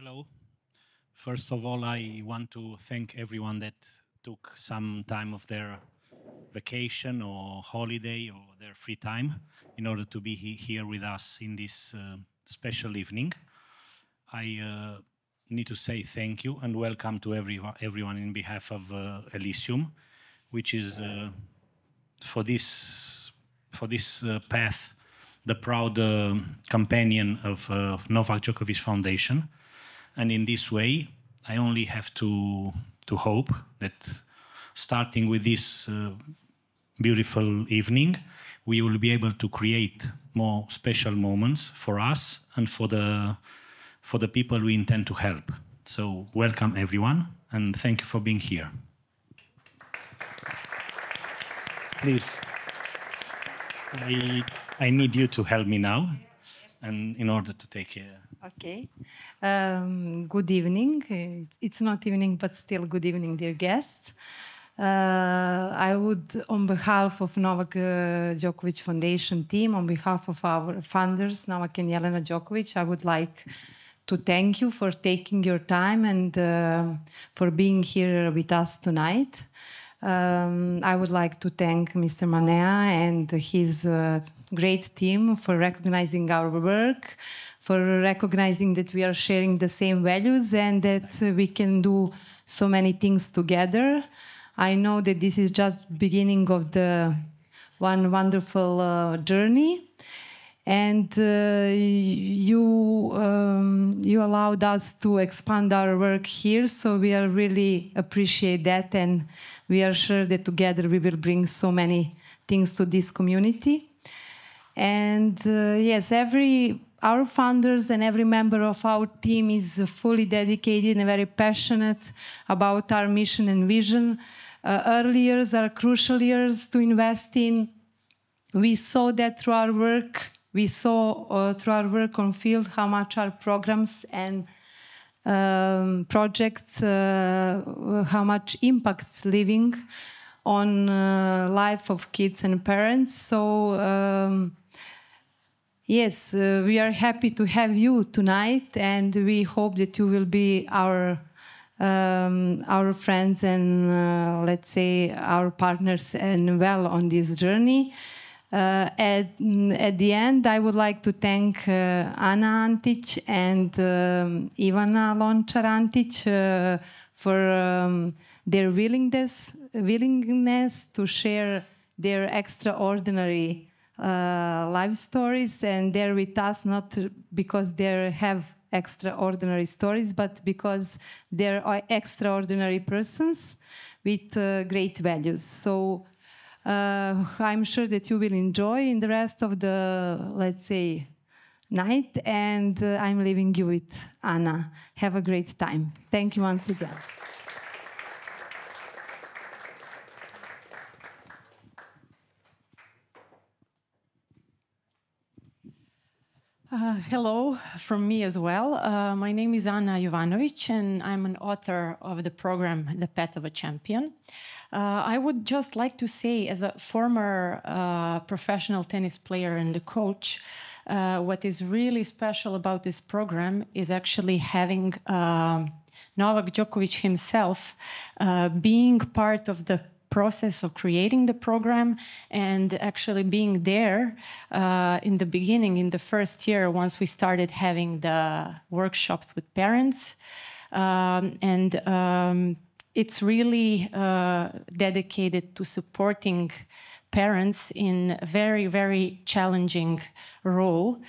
Hello. First of all, I want to thank everyone that took some time of their vacation or holiday or their free time in order to be here with us in this special evening. I need to say thank you and welcome to everyone in behalf of Elysium, which is for this path the proud companion of Novak Djokovic Foundation. And in this way, I only have to hope that starting with this beautiful evening, we will be able to create more special moments for us and for the people we intend to help. So welcome everyone, and thank you for being here. Please, I need you to help me now, and in order to take care. Okay. Good evening. It's not evening, but still good evening, dear guests. I would, on behalf of Novak Djokovic Foundation team, on behalf of our founders, Novak and Jelena Djokovic, I would like to thank you for taking your time and for being here with us tonight. I would like to thank Mr. Manea and his great team for recognizing our work, for recognizing that we are sharing the same values and that we can do so many things together. I know that this is just beginning of the one wonderful journey, and you allowed us to expand our work here, so we are really appreciate that, and we are sure that together we will bring so many things to this community. And yes, our founders and every member of our team is fully dedicated and very passionate about our mission and vision. Early years are crucial years to invest in. We saw that through our work. We saw through our work on field how much our programs and projects, how much impacts living on life of kids and parents. So yes, we are happy to have you tonight, and we hope that you will be our friends and let's say our partners and well on this journey. At the end, I would like to thank Ivana Antić and Ivana Lončar Antić for their willingness to share their extraordinary life stories, and they're with us not because they have extraordinary stories, but because they're extraordinary persons with great values. So I'm sure that you will enjoy in the rest of the, let's say, night, and I'm leaving you with Anna. Have a great time. Thank you once again. Hello from me as well. My name is Ana Jovanović, and I'm an author of the program The Path of a Champion. I would just like to say, as a former professional tennis player and a coach, what is really special about this program is actually having Novak Djokovic himself being part of the process of creating the program and actually being there in the beginning, in the first year, once we started having the workshops with parents. It's really dedicated to supporting parents in a very, very challenging role,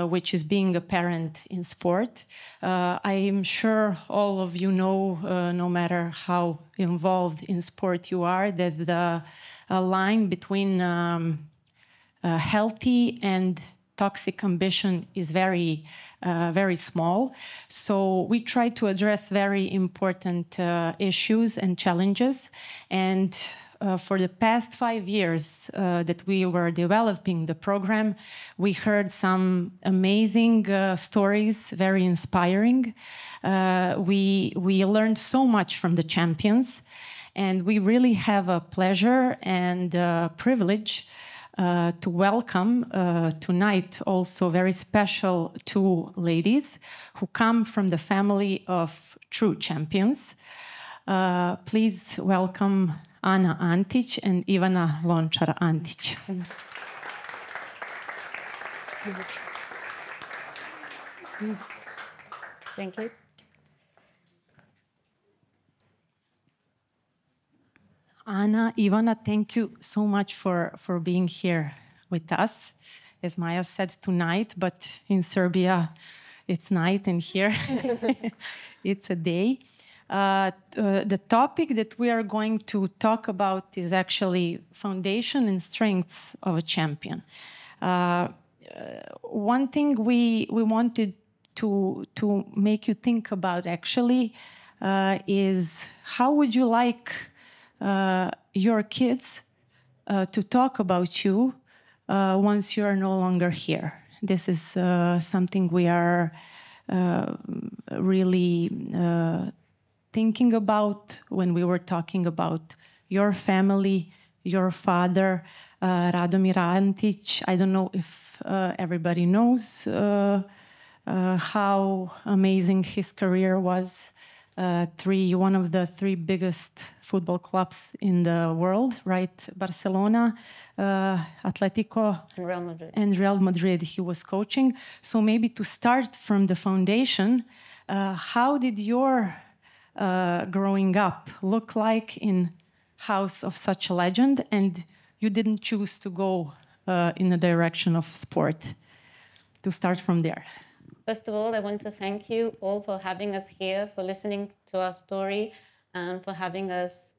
which is being a parent in sport. I am sure all of you know, no matter how involved in sport you are, that the line between healthy and toxic ambition is very small. So we try to address very important issues and challenges. And for the past 5 years that we were developing the program, we heard some amazing stories, very inspiring. We learned so much from the champions, and we really have a pleasure and privilege to welcome tonight also very special two ladies who come from the family of true champions. Please welcome Ana Antić and Ivana Lončar Antić. Thank you. Ana, Ivana, thank you so much for being here with us. As Maya said, tonight, but in Serbia, it's night, and here it's a day. The topic that we are going to talk about is actually foundation and strengths of a champion. One thing we wanted to make you think about actually is how would you like your kids to talk about you once you are no longer here. This is something we are really thinking about when we were talking about your family, your father, Radomir Antić. I don't know if everybody knows how amazing his career was. One of the three biggest football clubs in the world, right? Barcelona, Atlético, and Real Madrid he was coaching. So maybe to start from the foundation, how did your growing up look like in house of such a legend, and you didn't choose to go in the direction of sport? To start from there. First of all, I want to thank you all for having us here, for listening to our story, and for having us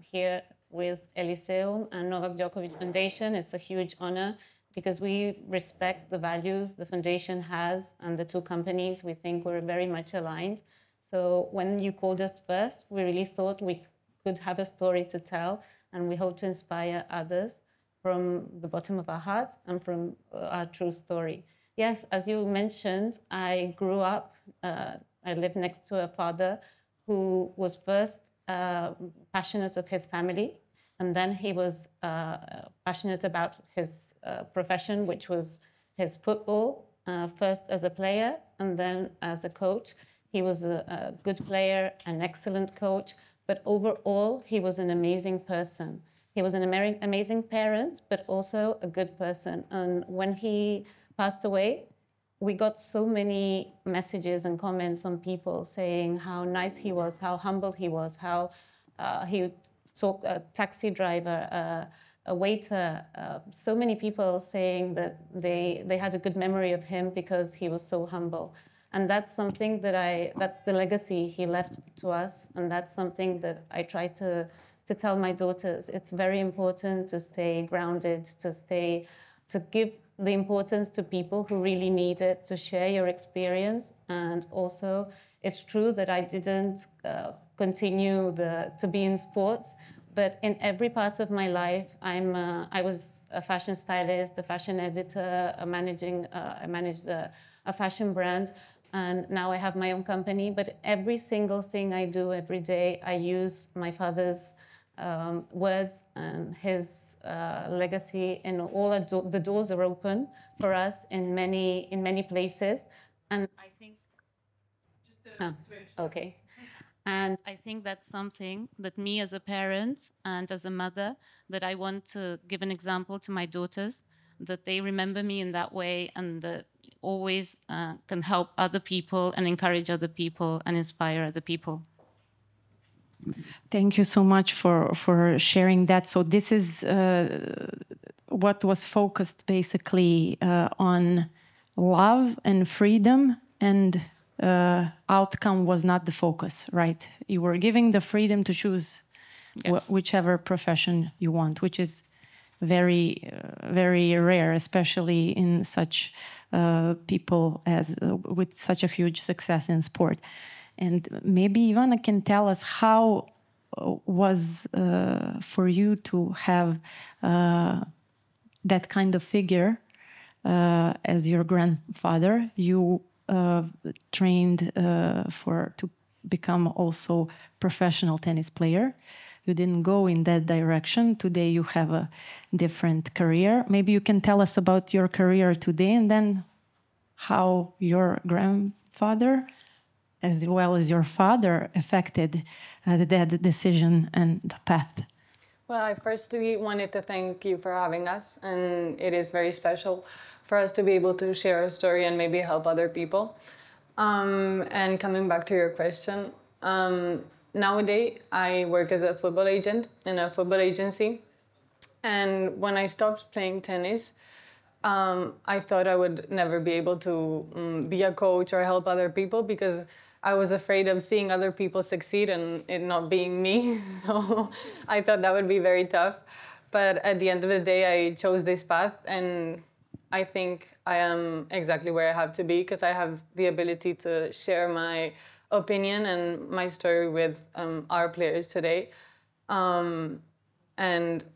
here with Elysium and Novak Djokovic Foundation. It's a huge honor because we respect the values the foundation has, and the two companies, we think we're very much aligned. So when you called us first, we really thought we could have a story to tell, and we hope to inspire others from the bottom of our hearts and from our true story. Yes, as you mentioned, I grew up, I lived next to a father who was first passionate of his family, and then he was passionate about his profession, which was his football, first as a player and then as a coach. He was a good player, an excellent coach, but overall, he was an amazing person. He was an amazing parent, but also a good person. And when he passed away, we got so many messages and comments on people saying how nice he was, how humble he was, how he talked a taxi driver, a waiter, so many people saying that they had a good memory of him because he was so humble. And that's something that's the legacy he left to us. And that's something that I try to tell my daughters. It's very important to stay grounded, to give the importance to people who really need it, to share your experience. And also, it's true that I didn't continue to be in sports, but in every part of my life, I was a fashion stylist, a fashion editor, I managed a fashion brand, and now I have my own company. But every single thing I do every day, I use my father's words and his legacy, and all the doors are open for us in many places. And I think okay. And I think that's something that me as a parent and as a mother, that I want to give an example to my daughters, that they remember me in that way, and that always can help other people and encourage other people and inspire other people. Thank you so much for sharing that. So this is what was focused basically on love and freedom, and outcome was not the focus, right? You were giving the freedom to choose whichever profession you want, which is very, very rare, especially in such people with such a huge success in sport. And maybe Ivana can tell us how was for you to have that kind of figure as your grandfather. You trained to become also professional tennis player. you didn't go in that direction. Today you have a different career. Maybe you can tell us about your career today and then how your grandfather, as well as your father, affected that decision and the path. Well, I firstly wanted to thank you for having us, and it is very special for us to be able to share our story and maybe help other people. And coming back to your question, nowadays I work as a football agent in a football agency. And when I stopped playing tennis, I thought I would never be able to be a coach or help other people because I was afraid of seeing other people succeed and it not being me. So I thought that would be very tough. But at the end of the day, I chose this path, and I think I am exactly where I have to be because I have the ability to share my opinion and my story with our players today. And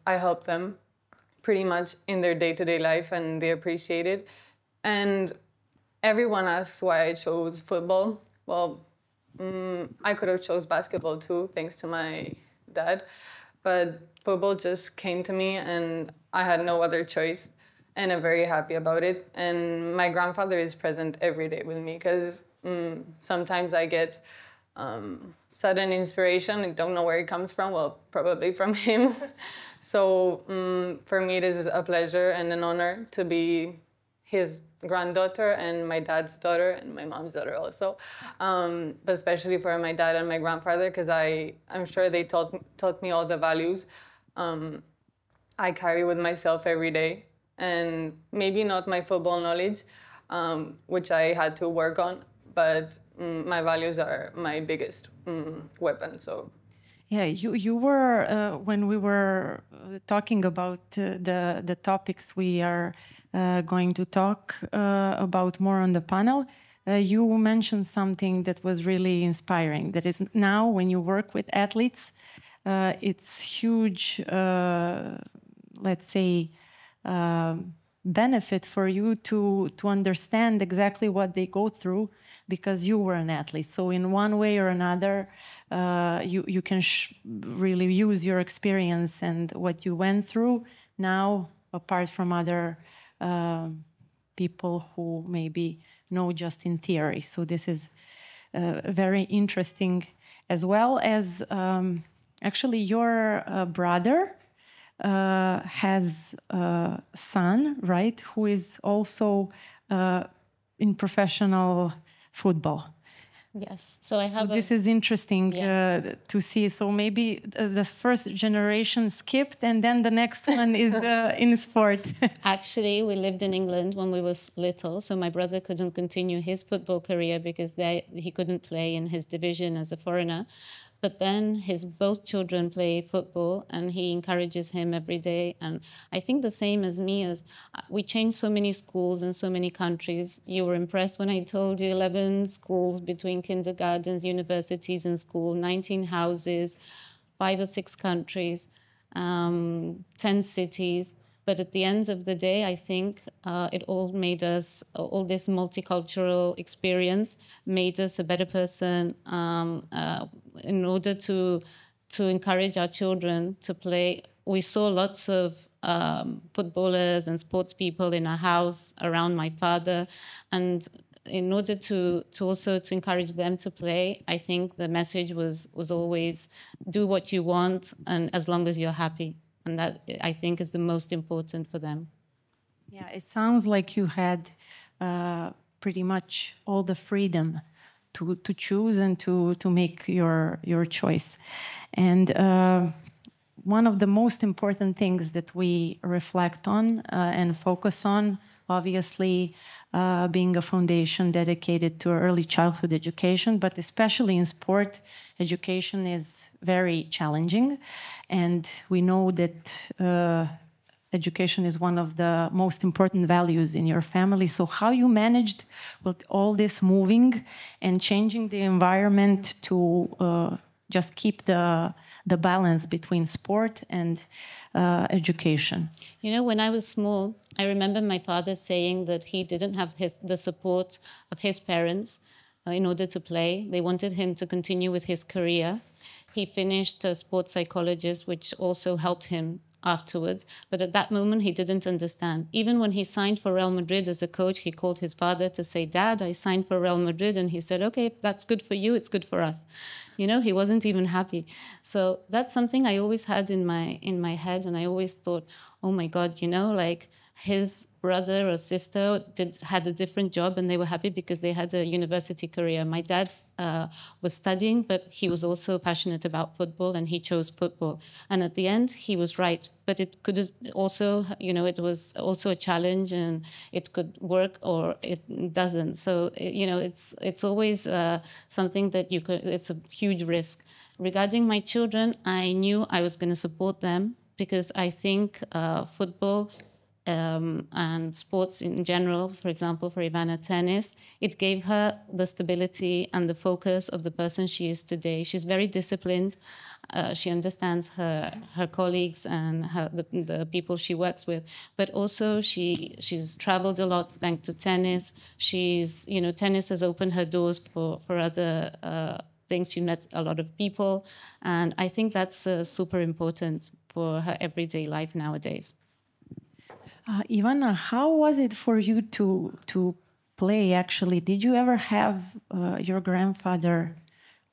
I help them pretty much in their day-to-day life, and they appreciate it. And everyone asks why I chose football. Well, I could have chose basketball too, thanks to my dad. But football just came to me and I had no other choice. And I'm very happy about it. And my grandfather is present every day with me because sometimes I get sudden inspiration. I don't know where it comes from. Well, probably from him. So for me, it is a pleasure and an honor to be his granddaughter and my dad's daughter and my mom's daughter also. But especially for my dad and my grandfather, because I'm sure they taught me all the values I carry with myself every day. And maybe not my football knowledge, which I had to work on, but my values are my biggest weapon. So, yeah, you were when we were talking about the topics we are going to talk about more on the panel. You mentioned something that was really inspiring. That is now when you work with athletes, it's huge. Let's say. Benefit for you to understand exactly what they go through because you were an athlete. So in one way or another, you can really use your experience and what you went through now, apart from other people who maybe know just in theory. So this is very interesting, as well as actually your brother has a son, right, who is also in professional football. Yes. So I have. This is interesting to see. So maybe the first generation skipped, and then the next one is in sport. Actually, we lived in England when we were little, so my brother couldn't continue his football career because he couldn't play in his division as a foreigner. But then his both children play football, and he encourages him every day. And I think the same as me, as we changed so many schools in so many countries. You were impressed when I told you 11 schools between kindergartens, universities and school, 19 houses, 5 or 6 countries, 10 cities. But at the end of the day, I think it all made us, all this multicultural experience made us a better person in order to encourage our children to play. We saw lots of footballers and sports people in our house around my father. And in order to also to encourage them to play, I think the message was always do what you want, and as long as you're happy. And that, I think, is the most important for them. Yeah, it sounds like you had pretty much all the freedom to choose and to make your choice. And one of the most important things that we reflect on and focus on, obviously, being a foundation dedicated to early childhood education, but especially in sport, education is very challenging. And we know that education is one of the most important values in your family. So how you managed with all this moving and changing the environment to just keep the balance between sport and education? You know, when I was small, I remember my father saying that he didn't have the support of his parents in order to play. They wanted him to continue with his career. he finished sports psychologist, which also helped him afterwards. But at that moment, he didn't understand. Even when he signed for Real Madrid as a coach, he called his father to say, "Dad, I signed for Real Madrid." And he said, "Okay, if that's good for you, it's good for us." You know, he wasn't even happy. So that's something I always had in my head. And I always thought, oh my God, you know, like his brother or sister had a different job and they were happy because they had a university career. My dad was studying, but he was also passionate about football and he chose football. And at the end, he was right. But it could also, you know, it was also a challenge and it could work or it doesn't. So, you know, it's always something that it's a huge risk. Regarding my children, I knew I was going to support them because I think football and sports in general, for example, for Ivana, tennis, it gave her the stability and the focus of the person she is today. She's very disciplined. She understands her colleagues and the people she works with. But also she's traveled a lot thanks to tennis. You know, tennis has opened her doors for other things. She met a lot of people. And I think that's super important for her everyday life nowadays. Ivana, how was it for you to play, actually? Did you ever have your grandfather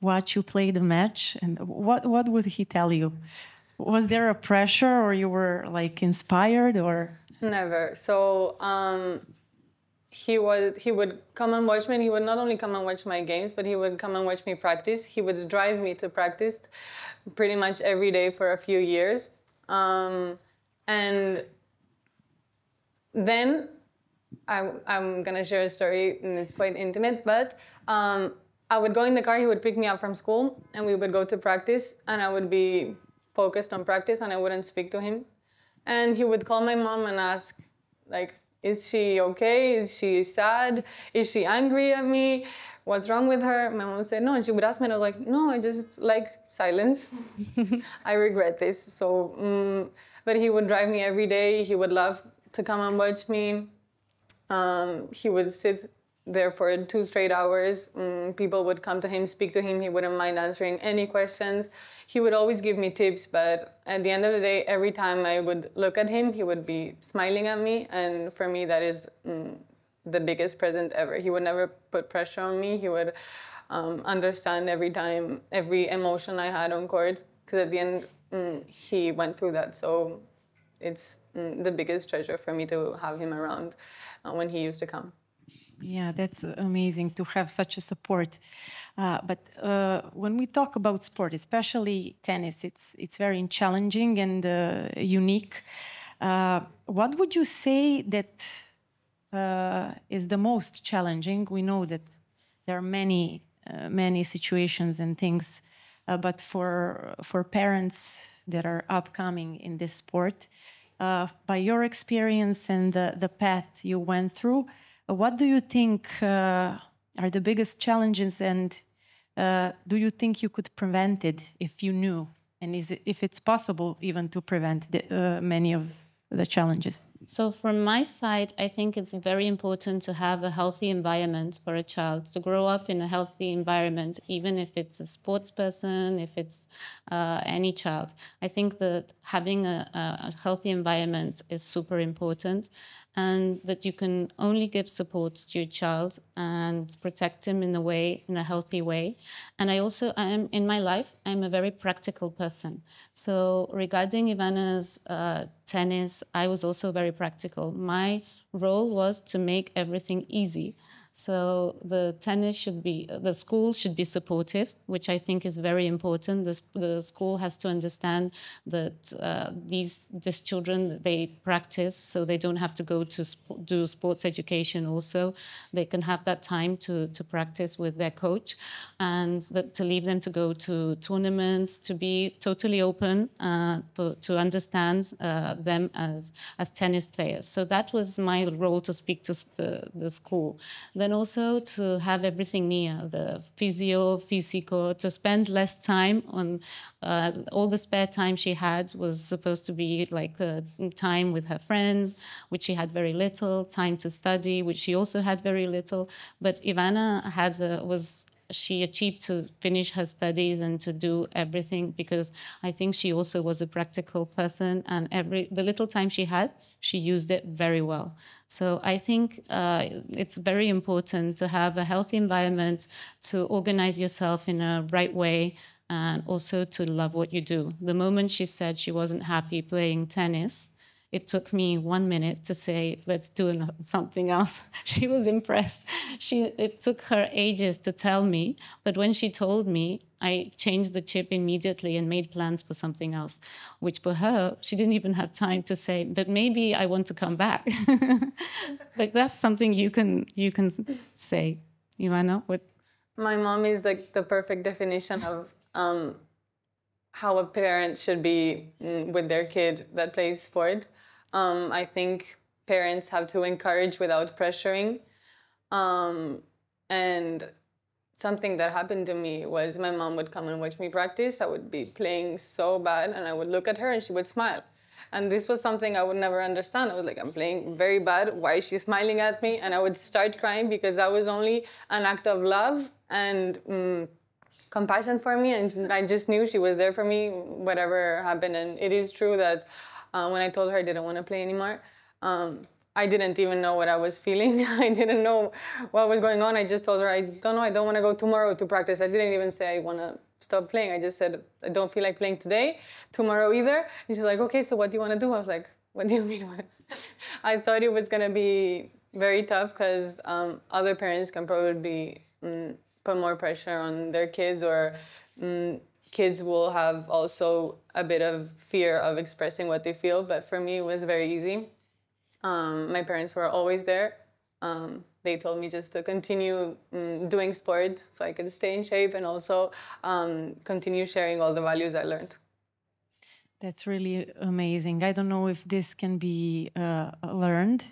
watch you play the match? And what would he tell you? Was there a pressure or you were like inspired or? Never. So he would come and watch me, and he would not only come and watch my games, but he would come and watch me practice. He would drive me to practice pretty much every day for a few years. And then I'm going to share a story, and it's quite intimate, but I would go in the car, he would pick me up from school, and we would go to practice, and I would be focused on practice, and I wouldn't speak to him. And he would call my mom and ask, like, is she okay? Is she sad? Is she angry at me? What's wrong with her? My mom would say, no, and she would ask me, and I was like, no, I just like silence. I regret this. So, but he would drive me every day. He would love to come and watch me. He would sit there for 2 straight hours. People would come to him, speak to him. He wouldn't mind answering any questions. He would always give me tips, but at the end of the day, every time I would look at him, he would be smiling at me. And for me, that is the biggest present ever. He would never put pressure on me. He would understand every time, every emotion I had on court, because at the end, he went through that. So it's the biggest treasure for me to have him around when he used to come. Yeah, that's amazing to have such a support. But when we talk about sport, especially tennis, it's very challenging and unique. What would you say that is the most challenging? We know that there are many situations and things, but for parents that are upcoming in this sport, by your experience and the path you went through, what do you think are the biggest challenges, and do you think you could prevent it if you knew? And if it's possible even to prevent many of the challenges? So from my side, I think it's very important to have a healthy environment for a child, to grow up in a healthy environment, even if it's a sports person, if it's any child. I think that having a healthy environment is super important, and that you can only give support to your child and protect him in a healthy way. And in my life, I'm a very practical person. So regarding Ivana's tennis, I was also very practical. My role was to make everything easy. So the school should be supportive, which I think is very important. The school has to understand that these children, they practice, so they don't have to go to do sports education also. They can have that time to practice with their coach, and to leave them to go to tournaments, to be totally open, to understand them as tennis players. So that was my role, to speak to the school. Then also to have everything near, the physical, to spend less time on all the spare time she had was supposed to be like time with her friends, which she had very little, time to study, which she also had very little. But Ivana was she achieved to finish her studies and to do everything, because I think she also was a practical person, and the little time she had, she used it very well. So I think it's very important to have a healthy environment, to organize yourself in a right way, and also to love what you do. The moment she said she wasn't happy playing tennis, it took me 1 minute to say, let's do something else. She was impressed. It took her ages to tell me, but when she told me, I changed the chip immediately and made plans for something else, which for her, she didn't even have time to say, but maybe I want to come back. Like, that's something you can say, Ivana. My mom is like the perfect definition of how a parent should be with their kid that plays sport. I think parents have to encourage without pressuring. And something that happened to me was my mom would come and watch me practice. I would be playing so bad, and I would look at her and she would smile. And this was something I would never understand. I was like, I'm playing very bad. Why is she smiling at me? And I would start crying, because that was only an act of love and compassion for me. And I just knew she was there for me, whatever happened. And it is true that when I told her I didn't want to play anymore, I didn't even know what I was feeling. I didn't know what was going on. I just told her, I don't know, I don't want to go tomorrow to practice. I didn't even say I want to stop playing. I just said, I don't feel like playing today, tomorrow either. And she's like, okay, so what do you want to do? I was like, what do you mean? I thought it was going to be very tough, because other parents can probably put more pressure on their kids, or kids will have also a bit of fear of expressing what they feel. But for me, it was very easy. My parents were always there. They told me just to continue doing sport so I could stay in shape, and also continue sharing all the values I learned. That's really amazing. I don't know if this can be learned,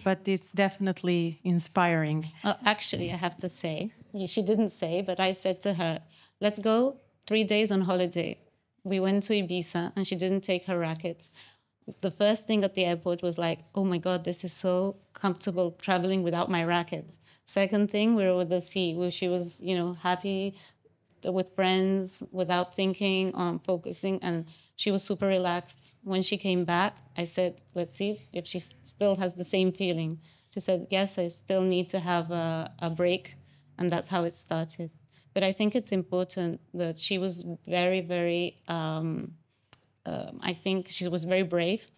but it's definitely inspiring. Actually, I have to say, she didn't say, but I said to her, let's go 3 days on holiday. We went to Ibiza, and she didn't take her rackets. The first thing at the airport was like, oh my God, this is so comfortable traveling without my rackets. Second thing, we were at the sea, where she was, happy with friends, without thinking, focusing, and she was super relaxed. When she came back, I said, let's see if she still has the same feeling. She said, yes, I still need to have a break, and that's how it started. But I think it's important that she was very, very, I think she was very brave.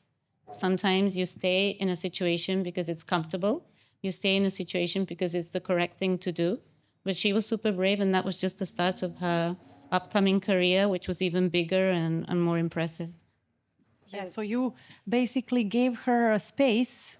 Sometimes you stay in a situation because it's comfortable. You stay in a situation because it's the correct thing to do. But she was super brave, and that was just the start of her upcoming career, which was even bigger and more impressive. Yeah, so you basically gave her a space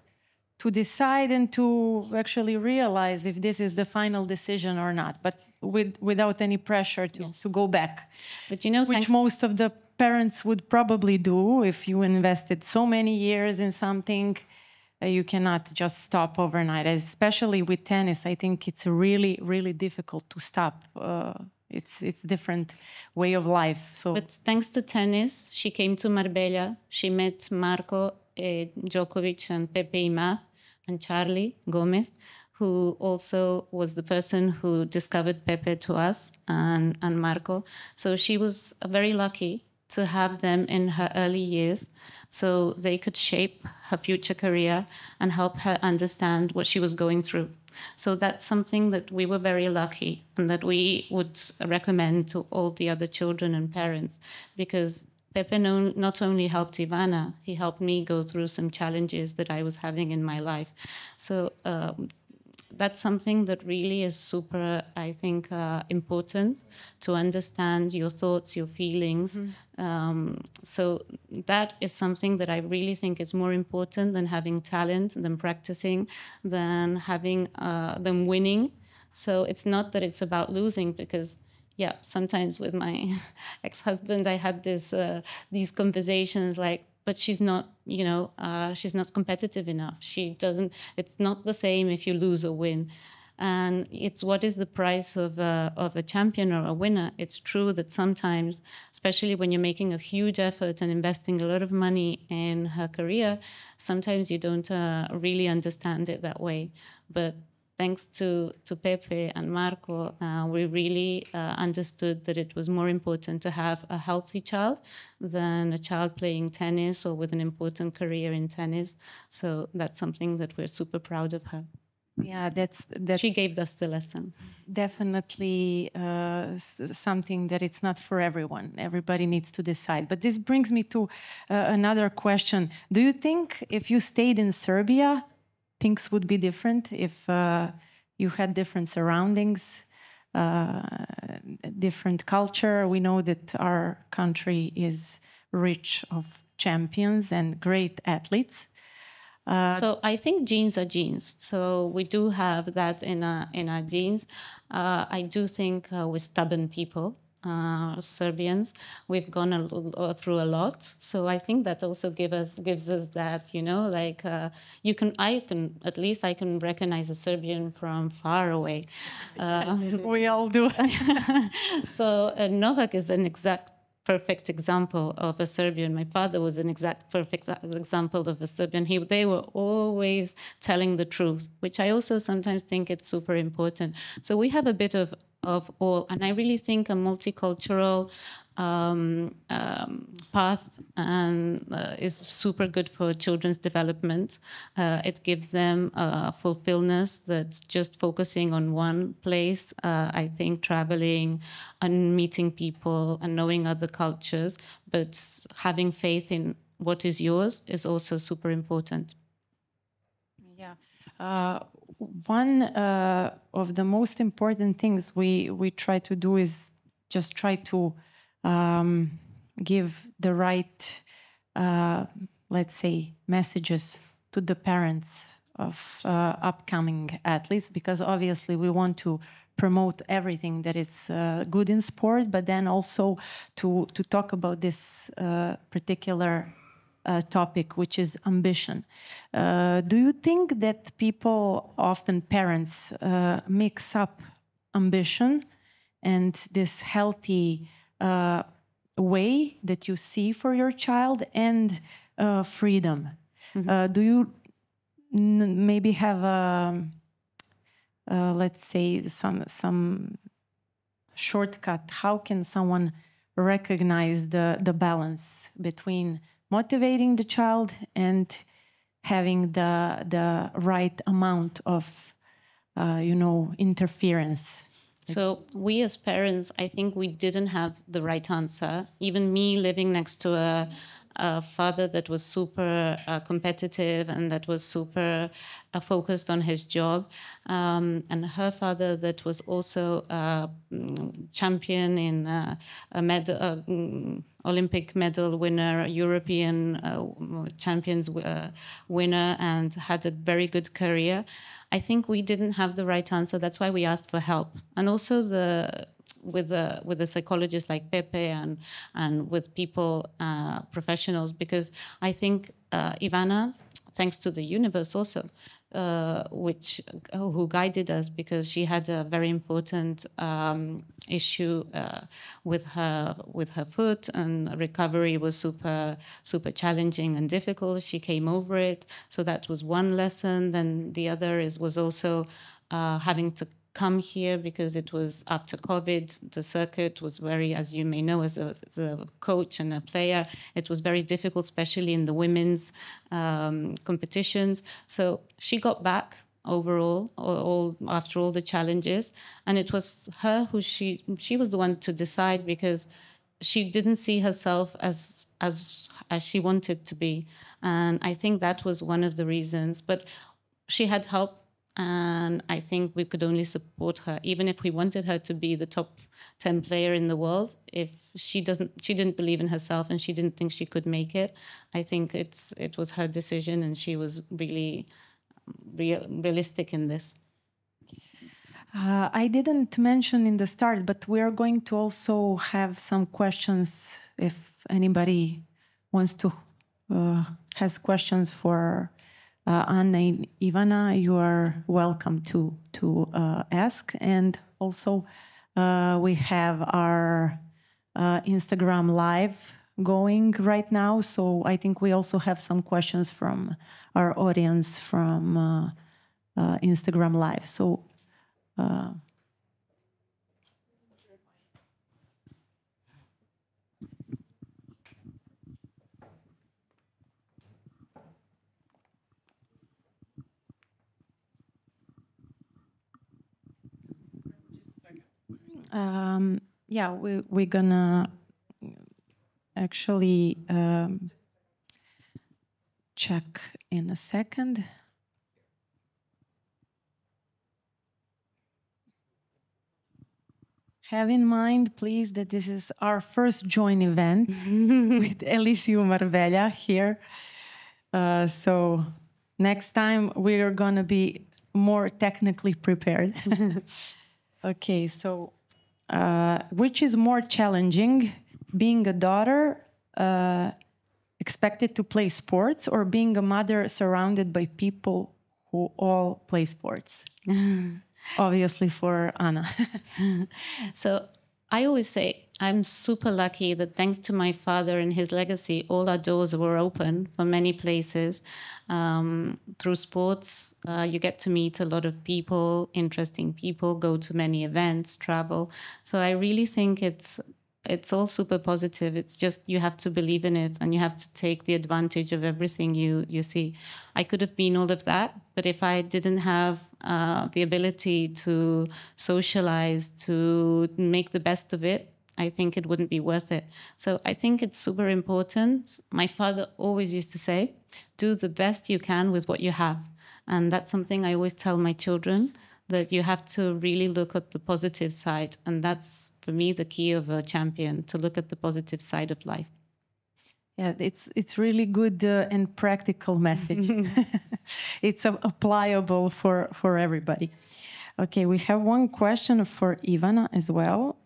to decide and to actually realize if this is the final decision or not, but without any pressure to go back. But which most of the parents would probably do. If you invested so many years in something, you cannot just stop overnight. Especially with tennis, I think it's really, really difficult to stop. It's different way of life. So, but thanks to tennis, she came to Marbella. She met Marco, Djokovic, and Pepe Imaz, and Charlie Gomez, who also was the person who discovered Pepe to us, and Marco. So she was very lucky to have them in her early years, so they could shape her future career and help her understand what she was going through. So that's something that we were very lucky, and that we would recommend to all the other children and parents, because Pepe not only helped Ivana, he helped me go through some challenges that I was having in my life. So that's something that really is super, I think, important, to understand your thoughts, your feelings. So that is something that I really think is more important than having talent, than practicing, than having, than winning. So it's not that it's about losing, because yeah, sometimes with my ex-husband, I had these conversations like, but she's not, she's not competitive enough. It's not the same if you lose or win. And it's what is the price of a champion or a winner. It's true that sometimes, especially when you're making a huge effort and investing a lot of money in her career, sometimes you don't really understand it that way. But thanks to Pepe and Marco, we really understood that it was more important to have a healthy child than a child playing tennis or with an important career in tennis. So that's something that we're super proud of her. Yeah, that's she gave us the lesson. Definitely something that it's not for everyone. Everybody needs to decide. But this brings me to another question. Do you think if you stayed in Serbia, things would be different? If you had different surroundings, different culture? We know that our country is rich of champions and great athletes. So I think genes are genes. So we do have that in our genes. I do think we're stubborn people, Serbians. We've gone through a lot. So I think that also gives us that, you know, like I can recognize a Serbian from far away. We all do. So Novak is an exact perfect example of a Serbian. My father was an exact perfect example of a Serbian. They were always telling the truth, which I also sometimes think it's super important. So we have a bit of all, and I really think a multicultural path is super good for children's development. It gives them fulfillment that's just focusing on one place. I think traveling and meeting people and knowing other cultures, but having faith in what is yours is also super important. Yeah. One of the most important things we try to do is just try to give the right, let's say, messages to the parents of upcoming athletes, because obviously we want to promote everything that is good in sport, but then also to talk about this particular topic, which is ambition. Do you think that people, often parents, mix up ambition and this healthy way that you see for your child and freedom? Mm-hmm. Do you maybe have let's say some shortcut? How can someone recognize the balance between motivating the child and having the right amount of interference? So we as parents, I think we didn't have the right answer. Even me living next to a father that was super competitive and that was super focused on his job, and her father that was also champion in a medal, Olympic medal winner, European champions winner, and had a very good career. I think we didn't have the right answer. That's why we asked for help. And also with the psychologists like Pepe and with people, professionals, because I think Ivana, thanks to the universe also, who guided us, because she had a very important issue with her foot, and recovery was super challenging and difficult. She came over it, so that was one lesson. Then the other was also having to come here because it was after COVID. The circuit was very, as you may know, as a coach and a player, it was very difficult, especially in the women's competitions. So she got back overall, all after all the challenges, and it was her who she was the one to decide, because she didn't see herself as she wanted to be, and I think that was one of the reasons. But she had help. And I think we could only support her, even if we wanted her to be the top 10 player in the world. If she didn't believe in herself and she didn't think she could make it, I think it was her decision, and she was really realistic in this. I didn't mention in the start, but we are going to also have some questions. If anybody wants to has questions for Anna and Ivana, you are welcome to ask. And also we have our Instagram live going right now, so I think we also have some questions from our audience from Instagram Live. So yeah, we're gonna actually check in a second. Have in mind, please, that this is our first joint event with Elysium Marbella here. So next time we're gonna be more technically prepared. Okay, so which is more challenging, being a daughter expected to play sports, or being a mother surrounded by people who all play sports? Obviously for Anna. So I always say I'm super lucky that thanks to my father and his legacy, all our doors were open for many places. Through sports, you get to meet a lot of people, interesting people, go to many events, travel. So I really think it's all super positive. It's just you have to believe in it and you have to take the advantage of everything you see. I could have been all of that, but if I didn't have the ability to socialize, to make the best of it, I think it wouldn't be worth it. So I think it's super important. My father always used to say, do the best you can with what you have. And that's something I always tell my children, that you have to really look at the positive side. And that's, for me, the key of a champion, to look at the positive side of life. Yeah, it's really good and practical message. It's applicable for everybody. Okay, we have one question for Ivana as well.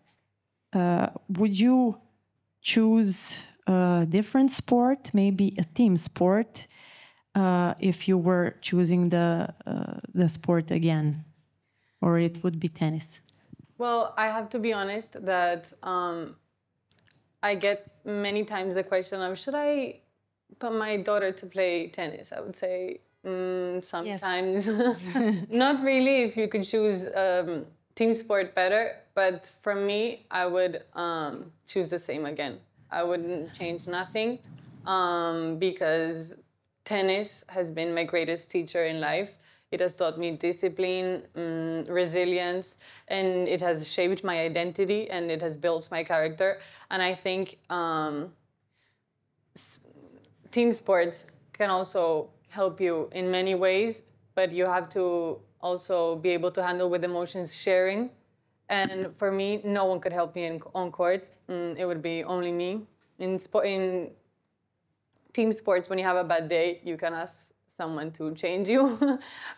Would you choose a different sport, maybe a team sport, if you were choosing the sport again? Or it would be tennis? Well, I have to be honest that I get many times the question of, should I put my daughter to play tennis? I would say sometimes. Yes. Not really, if you could choose team sport better. But for me, I would choose the same again. I wouldn't change nothing because tennis has been my greatest teacher in life. It has taught me discipline, resilience, and it has shaped my identity and it has built my character. And I think team sports can also help you in many ways, but you have to also be able to handle with emotions sharing. And for me, no one could help me on court. It would be only me. In team sports, when you have a bad day, you can ask someone to change you,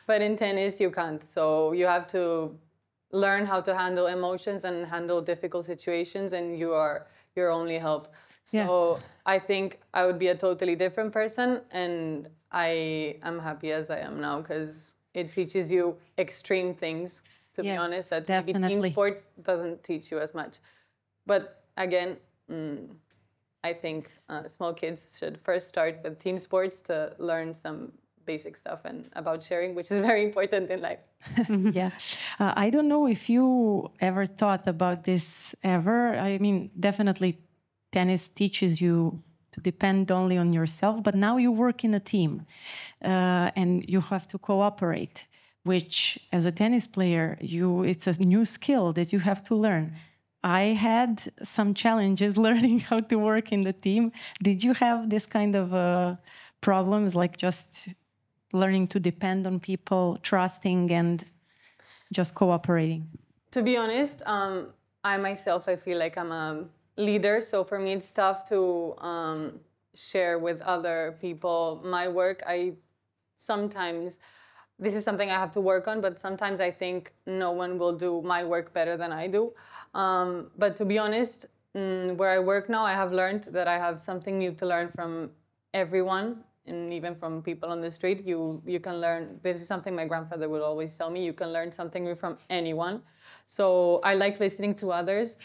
but in tennis you can't. So you have to learn how to handle emotions and handle difficult situations, and you are your only help. So yeah. I think I would be a totally different person, and I am happy as I am now because it teaches you extreme things, to be honest, that definitely. Maybe team sports doesn't teach you as much. But again, I think small kids should first start with team sports to learn some basic stuff and about sharing, which is very important in life. Yeah. I don't know if you ever thought about this ever. I mean, definitely tennis teaches you to depend only on yourself, but now you work in a team and you have to cooperate, which as a tennis player, it's a new skill that you have to learn. I had some challenges learning how to work in the team. Did you have this kind of problems, like just learning to depend on people, trusting and just cooperating? To be honest, I myself, I feel like I'm a leader. So for me, it's tough to share with other people my work. Sometimes, this is something I have to work on, but sometimes I think no one will do my work better than I do. But to be honest, where I work now, I have learned that I have something new to learn from everyone, and even from people on the street. You can learn. This is something my grandfather would always tell me. You can learn something new from anyone. So I like listening to others.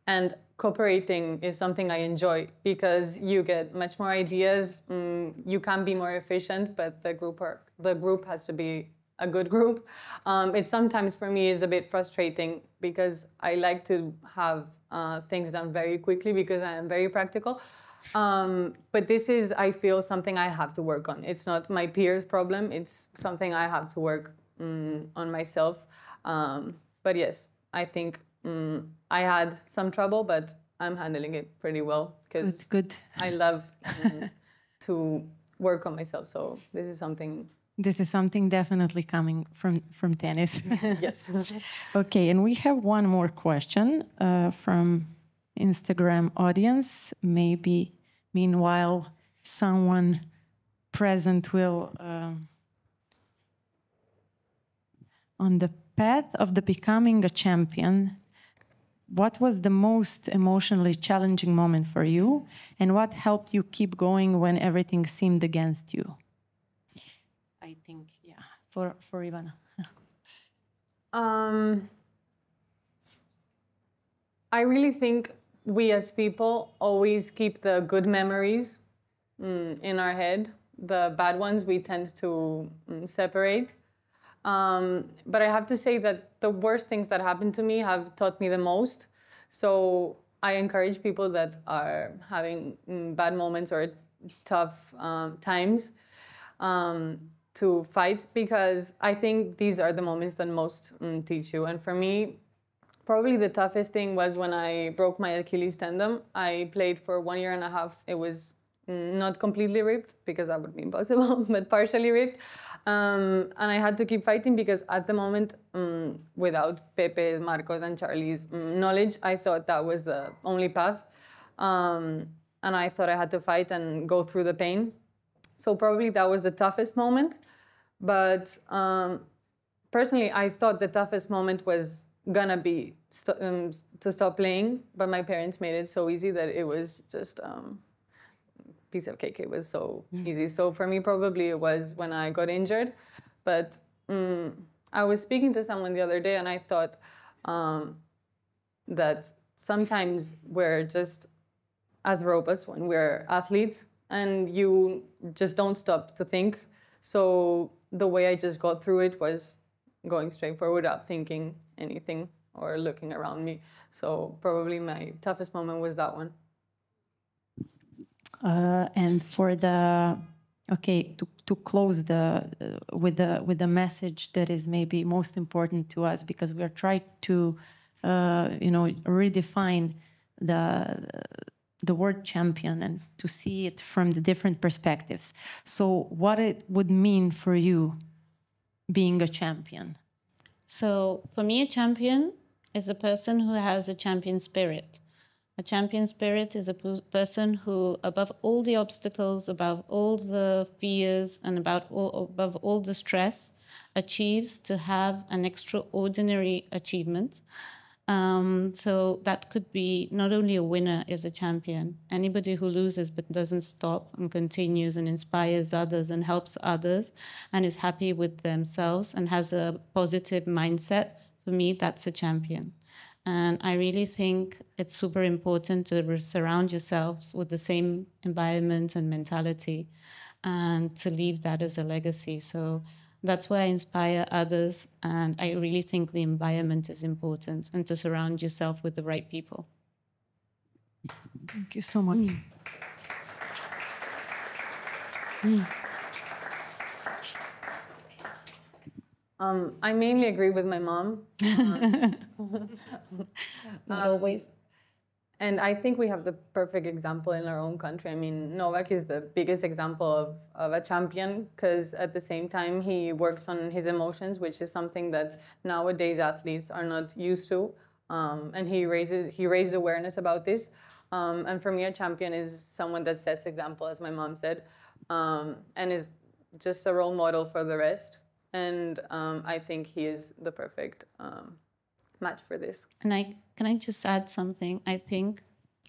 And cooperating is something I enjoy because you get much more ideas. You can be more efficient, but the group has to be a good group. It sometimes for me is a bit frustrating because I like to have things done very quickly because I am very practical. But this is, I feel, something I have to work on. It's not my peers' problem. It's something I have to work on myself. But yes, I think I had some trouble, but I'm handling it pretty well because I love to work on myself. So this is something. This is something definitely coming from tennis. Yes. Okay, and we have one more question from Instagram audience. Maybe meanwhile someone present will on the path of the becoming a champion, what was the most emotionally challenging moment for you, and what helped you keep going when everything seemed against you? I think, yeah, for Ivana. I really think we as people always keep the good memories in our head. The bad ones we tend to separate. But I have to say that the worst things that happened to me have taught me the most. So I encourage people that are having bad moments or tough times to fight, because I think these are the moments that most teach you. And for me, probably the toughest thing was when I broke my Achilles tendon. I played for 1.5 years. It was not completely ripped, because that would be impossible, but partially ripped. And I had to keep fighting because at the moment, without Pepe, Marcos, and Charlie's knowledge, I thought that was the only path. And I thought I had to fight and go through the pain. So probably that was the toughest moment. But personally, I thought the toughest moment was gonna be to stop playing, but my parents made it so easy that it was just piece of cake. It was so easy. So for me, probably it was when I got injured. But I was speaking to someone the other day, and I thought that sometimes we're just as robots when we're athletes, and you just don't stop to think. So the way I just got through it was going straight forward without thinking anything or looking around me. So probably my toughest moment was that one. And for the to close with the message that is maybe most important to us, because we are trying to redefine the word champion and to see it from the different perspectives. So what it would mean for you being a champion? So for me, a champion is a person who has a champion spirit. A champion spirit is a person who, above all the obstacles, above all the fears, and above all the stress, achieves to have an extraordinary achievement. So that could be not only a winner is a champion. Anybody who loses but doesn't stop and continues and inspires others and helps others and is happy with themselves and has a positive mindset, for me, that's a champion. And I really think it's super important to surround yourselves with the same environment and mentality and to leave that as a legacy. So that's why I inspire others. And I really think the environment is important, and to surround yourself with the right people. Thank you so much. I mainly agree with my mom. Not always. And I think we have the perfect example in our own country. I mean, Novak is the biggest example of a champion, because at the same time he works on his emotions, which is something that nowadays athletes are not used to. And he raised awareness about this. And for me, a champion is someone that sets example, as my mom said, and is just a role model for the rest. And I think he is the perfect match for this. And can I just add something? I think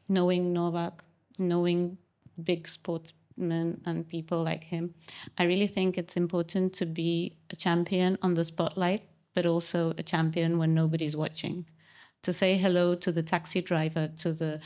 knowing Novak, knowing big sportsmen and people like him, I really think it's important to be a champion on the spotlight, but also a champion when nobody's watching. to say hello to the taxi driver, to the,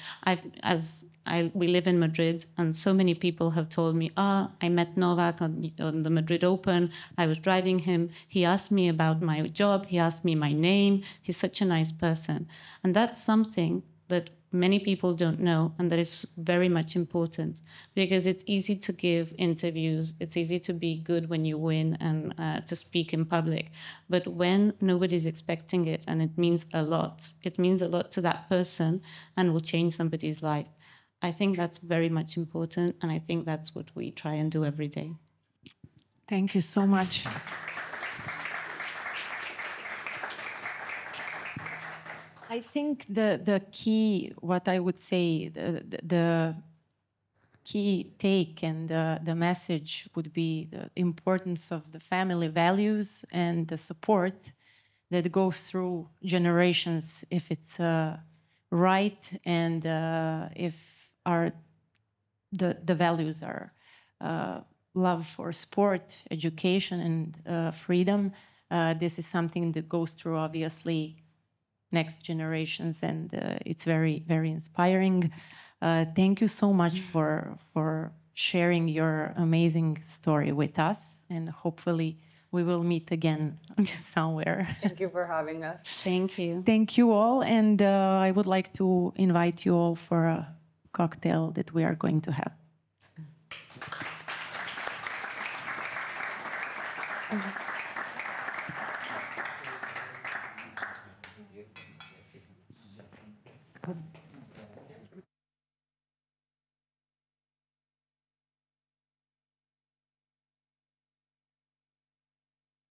we live in Madrid, and so many people have told me, I met Novak on the Madrid Open, I was driving him, he asked me about my job, he asked me my name, he's such a nice person. And that's something that many people don't know, and that is very much important, because it's easy to give interviews, it's easy to be good when you win and to speak in public, but when nobody's expecting it, and it means a lot to that person and will change somebody's life. I think that's very much important, and I think that's what we try and do every day. Thank you so much. I think the key, what I would say, the key take and the message would be the importance of the family values and the support that goes through generations, if it's right, and if the values are love for sport, education, and freedom. This is something that goes through, obviously, next generations, and it's very, very inspiring. Thank you so much for sharing your amazing story with us, and hopefully we will meet again somewhere. Thank you for having us. Thank you. Thank you all, and I would like to invite you all for a cocktail that we are going to have.